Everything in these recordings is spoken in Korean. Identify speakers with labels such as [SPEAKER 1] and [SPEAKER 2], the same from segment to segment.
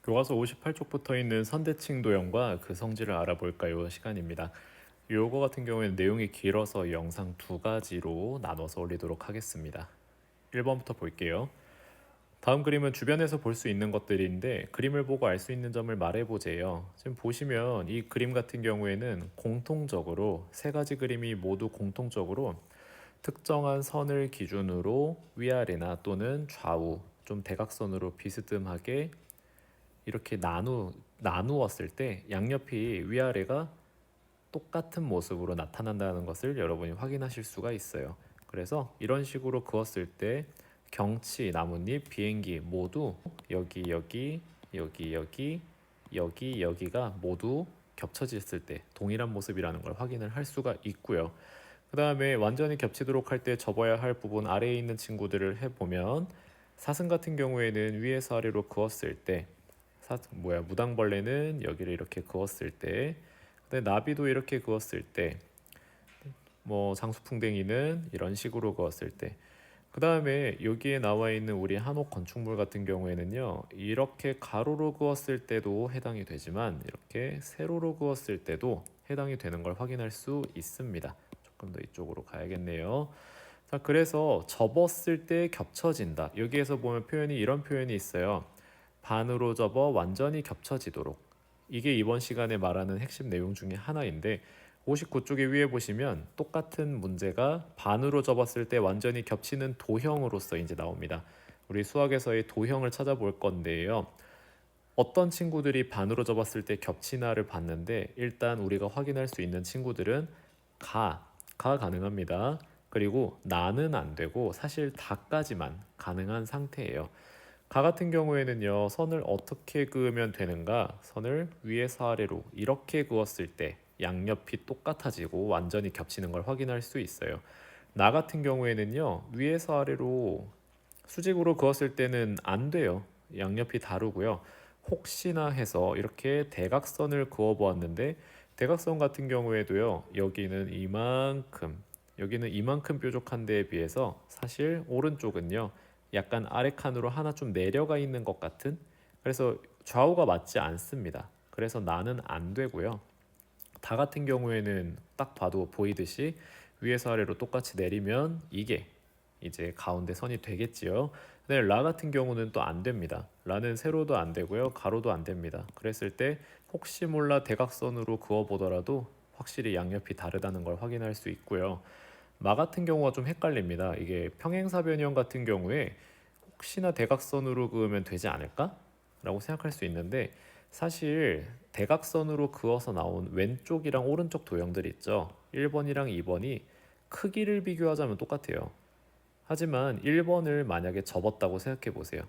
[SPEAKER 1] 교과서 58쪽부터 있는 선대칭 도형과 그 성질을 알아볼까요? 시간입니다. 요거 같은 경우에는 내용이 길어서 영상 두 가지로 나눠서 올리도록 하겠습니다. 1번부터 볼게요. 다음 그림은 주변에서 볼 수 있는 것들인데 그림을 보고 알 수 있는 점을 말해보재요. 지금 보시면 이 그림 같은 경우에는 공통적으로 세 가지 그림이 모두 공통적으로 특정한 선을 기준으로 위아래나 또는 좌우 좀 대각선으로 비스듬하게 이렇게 나누었을 때 양옆이 위아래가 똑같은 모습으로 나타난다는 것을 여러분이 확인하실 수가 있어요. 그래서 이런 식으로 그었을 때 경치, 나뭇잎, 비행기 모두 여기 여기 여기 여기 여기 여기가 모두 겹쳐졌을 때 동일한 모습이라는 걸 확인을 할 수가 있고요. 그 다음에 완전히 겹치도록 할 때 접어야 할 부분 아래에 있는 친구들을 해보면 사슴 같은 경우에는 위에서 아래로 그었을 때 무당벌레는 여기를 이렇게 그었을 때, 근데 나비도 이렇게 그었을 때, 뭐 장수풍뎅이는 이런 식으로 그었을 때, 그 다음에 여기에 나와 있는 우리 한옥 건축물 같은 경우에는요, 이렇게 가로로 그었을 때도 해당이 되지만 이렇게 세로로 그었을 때도 해당이 되는 걸 확인할 수 있습니다. 조금 더 이쪽으로 가야겠네요. 자, 그래서 접었을 때 겹쳐진다. 여기에서 보면 표현이 이런 표현이 있어요. 반으로 접어 완전히 겹쳐지도록. 이게 이번 시간에 말하는 핵심 내용 중에 하나인데 59쪽에 위에 보시면 똑같은 문제가 반으로 접었을 때 완전히 겹치는 도형으로서 이제 나옵니다. 우리 수학에서의 도형을 찾아볼 건데요. 어떤 친구들이 반으로 접었을 때 겹치나를 봤는데 일단 우리가 확인할 수 있는 친구들은 가 가능합니다. 그리고 나는 안 되고 사실 다까지만 가능한 상태예요. 가 같은 경우에는요, 선을 어떻게 그으면 되는가? 선을 위에서 아래로 이렇게 그었을 때 양옆이 똑같아지고 완전히 겹치는 걸 확인할 수 있어요. 나 같은 경우에는요, 위에서 아래로 수직으로 그었을 때는 안 돼요. 양옆이 다르고요. 혹시나 해서 이렇게 대각선을 그어 보았는데 대각선 같은 경우에도요. 여기는 이만큼 뾰족한 데에 비해서 사실 오른쪽은요. 약간 아래 칸으로 하나 좀 내려가 있는 것 같은, 그래서 좌우가 맞지 않습니다. 그래서 나는 안 되고요. 다 같은 경우에는 딱 봐도 보이듯이 위에서 아래로 똑같이 내리면 이게 이제 가운데 선이 되겠지요. 근데 라 같은 경우는 또 안 됩니다. 라는 세로도 안 되고요. 가로도 안 됩니다. 그랬을 때 혹시 몰라 대각선으로 그어 보더라도 확실히 양옆이 다르다는 걸 확인할 수 있고요. 마 같은 경우가 좀 헷갈립니다. 이게 평행사변형 같은 경우에 혹시나 대각선으로 그으면 되지 않을까? 라고 생각할 수 있는데 사실 대각선으로 그어서 나온 왼쪽이랑 오른쪽 도형들 있죠. 1번이랑 2번이 크기를 비교하자면 똑같아요. 하지만 1번을 만약에 접었다고 생각해 보세요.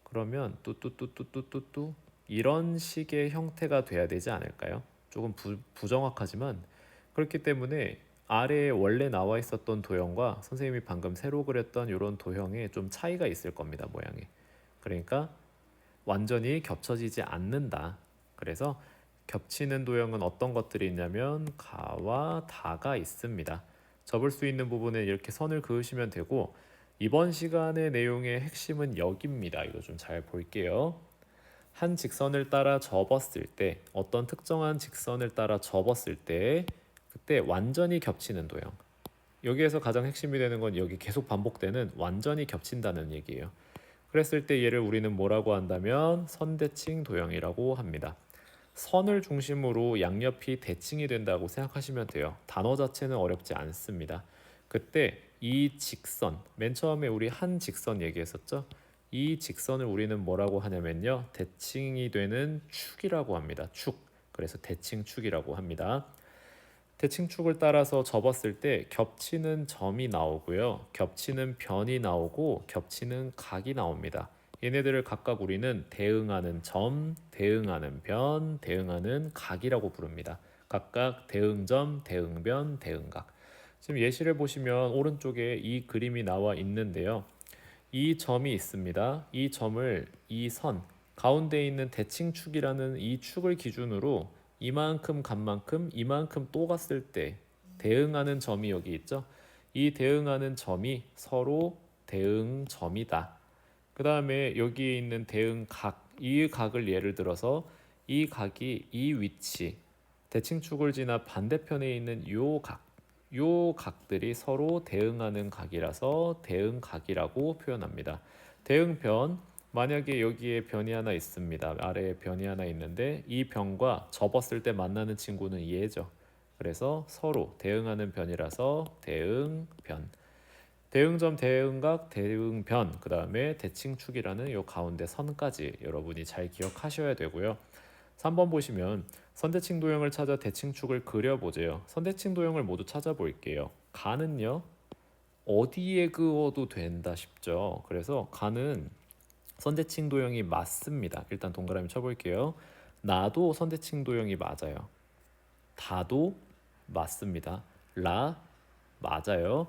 [SPEAKER 1] 그러면 뚜뚜뚜뚜뚜뚜뚜 이런 식의 형태가 돼야 되지 않을까요? 조금 부정확하지만 그렇기 때문에 아래에 원래 나와 있었던 도형과 선생님이 방금 새로 그렸던 이런 도형에 좀 차이가 있을 겁니다, 모양이. 그러니까 완전히 겹쳐지지 않는다. 그래서 겹치는 도형은 어떤 것들이 있냐면 가와 다가 있습니다. 접을 수 있는 부분에 이렇게 선을 그으시면 되고 이번 시간의 내용의 핵심은 여기입니다. 이거 좀 잘 볼게요. 한 직선을 따라 접었을 때 어떤 특정한 직선을 따라 접었을 때 그때 완전히 겹치는 도형. 여기에서 가장 핵심이 되는 건 여기 계속 반복되는 완전히 겹친다는 얘기예요. 그랬을 때 얘를 우리는 뭐라고 한다면 선대칭 도형이라고 합니다. 선을 중심으로 양옆이 대칭이 된다고 생각하시면 돼요. 단어 자체는 어렵지 않습니다. 그때 이 직선, 맨 처음에 우리 한 직선 얘기했었죠? 이 직선을 우리는 뭐라고 하냐면요. 대칭이 되는 축이라고 합니다. 축. 그래서 대칭축이라고 합니다. 대칭축을 따라서 접었을 때 겹치는 점이 나오고요. 겹치는 변이 나오고 겹치는 각이 나옵니다. 얘네들을 각각 우리는 대응하는 점, 대응하는 변, 대응하는 각이라고 부릅니다. 각각 대응점, 대응변, 대응각. 지금 예시를 보시면 오른쪽에 이 그림이 나와 있는데요. 이 점이 있습니다. 이 점을 이 선, 가운데 있는 대칭축이라는 이 축을 기준으로 이만큼 간 만큼 이만큼 또 갔을 때 대응하는 점이 여기 있죠. 이 대응하는 점이 서로 대응점이다. 그 다음에 여기에 있는 대응각, 이 각을 예를 들어서 이 각이 이 위치, 대칭축을 지나 반대편에 있는 요 각들이 서로 대응하는 각이라서 대응각이라고 표현합니다. 대응변, 만약에 여기에 변이 하나 있습니다. 아래에 변이 하나 있는데 이 변과 접었을 때 만나는 친구는 얘죠. 그래서 서로 대응하는 변이라서 대응변. 대응점, 대응각, 대응변, 그 다음에 대칭축이라는 요 가운데 선까지 여러분이 잘 기억하셔야 되고요. 3번 보시면 선대칭 도형을 찾아 대칭축을 그려보세요. 선대칭 도형을 모두 찾아볼게요. 가는요, 어디에 그어도 된다 싶죠. 그래서 가는 선대칭 도형이 맞습니다. 일단 동그라미 쳐볼게요. 나도 선대칭 도형이 맞아요. 다도 맞습니다. 라 맞아요.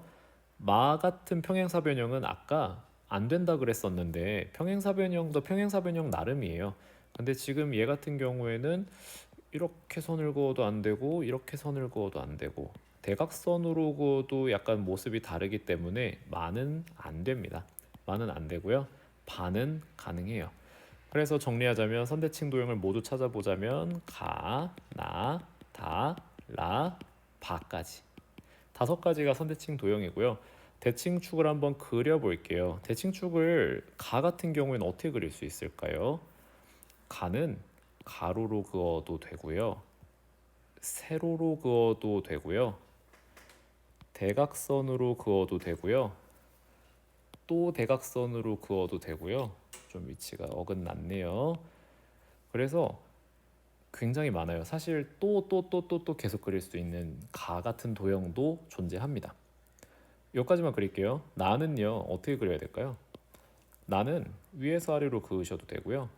[SPEAKER 1] 마 같은 평행사 변형은 아까 안 된다 그랬었는데 평행사 변형도 평행사 변형 나름이에요. 근데 지금 얘 같은 경우에는 이렇게 선을 그어도 안 되고 이렇게 선을 그어도 안 되고 대각선으로 그어도 약간 모습이 다르기 때문에 마는 안 됩니다. 마는 안 되고요. 바는 가능해요. 그래서 정리하자면 선대칭 도형을 모두 찾아보자면 가, 나, 다, 라, 바까지 5가지가 선대칭 도형이고요. 대칭축을 한번 그려볼게요. 대칭축을 가 같은 경우에는 어떻게 그릴 수 있을까요? 가는 가로로 그어도 되고요. 세로로 그어도 되고요. 대각선으로 그어도 되고요. 또 대각선으로 그어도 되고요. 좀 위치가 어긋났네요. 그래서 굉장히 많아요. 사실 또 계속 그릴 수 있는 가 같은 도형도 존재합니다. 여기까지만 그릴게요. 나는요, 어떻게 그려야 될까요? 나는 위에서 아래로 그으셔도 되고요.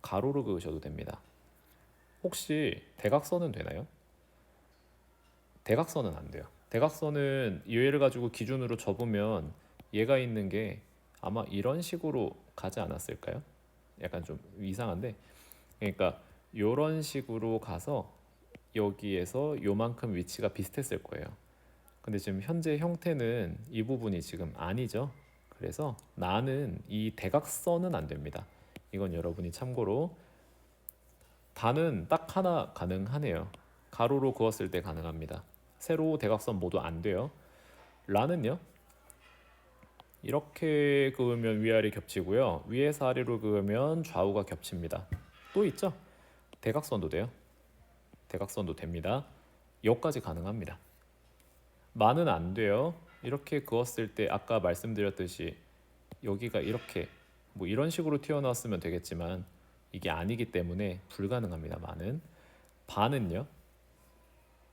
[SPEAKER 1] 가로로 그으셔도 됩니다. 혹시 대각선은 되나요? 대각선은 안 돼요. 대각선은 얘를 가지고 기준으로 접으면 얘가 있는 게 아마 이런 식으로 가지 않았을까요? 약간 좀 이상한데, 그러니까 이런 식으로 가서 여기에서 요만큼 위치가 비슷했을 거예요. 근데 지금 현재 형태는 이 부분이 지금 아니죠. 그래서 나는 이 대각선은 안 됩니다. 이건 여러분이 참고로. 다는 딱 하나 가능하네요. 가로로 그었을 때 가능합니다. 세로, 대각선 모두 안 돼요. 라는요, 이렇게 그으면 위아래 겹치고요. 위에서 아래로 그으면 좌우가 겹칩니다. 또 있죠? 대각선도 돼요. 대각선도 됩니다. 여기까지 가능합니다. 마는 안 돼요. 이렇게 그었을 때 아까 말씀드렸듯이 여기가 이렇게 뭐 이런 식으로 튀어나왔으면 되겠지만 이게 아니기 때문에 불가능합니다. 마는. 바는요?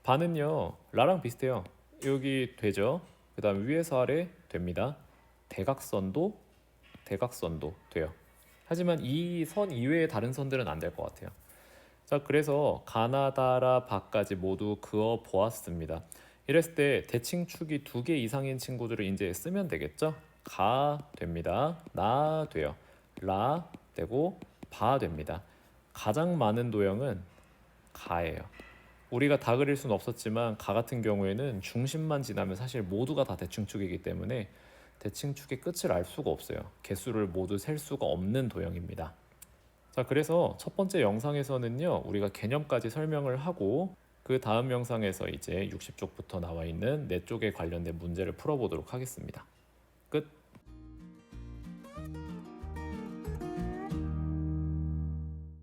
[SPEAKER 1] 바는요, 라랑 비슷해요. 여기 되죠. 그 다음 위에서 아래 됩니다. 대각선도 돼요. 하지만 이 선 이외의 다른 선들은 안 될 것 같아요. 자, 그래서 가나다라 바까지 모두 그어 보았습니다. 이랬을 때 대칭축이 2개 이상인 친구들을 이제 쓰면 되겠죠? 가 됩니다. 나 돼요. 라 되고 바 됩니다. 가장 많은 도형은 가예요. 우리가 다 그릴 수는 없었지만 가 같은 경우에는 중심만 지나면 사실 모두가 다 대칭축이기 때문에 대칭축의 끝을 알 수가 없어요. 개수를 모두 셀 수가 없는 도형입니다. 자, 그래서 첫 번째 영상에서는요, 우리가 개념까지 설명을 하고 그 다음 영상에서 이제 60쪽부터 나와 있는 4쪽에 관련된 문제를 풀어보도록 하겠습니다. 끝.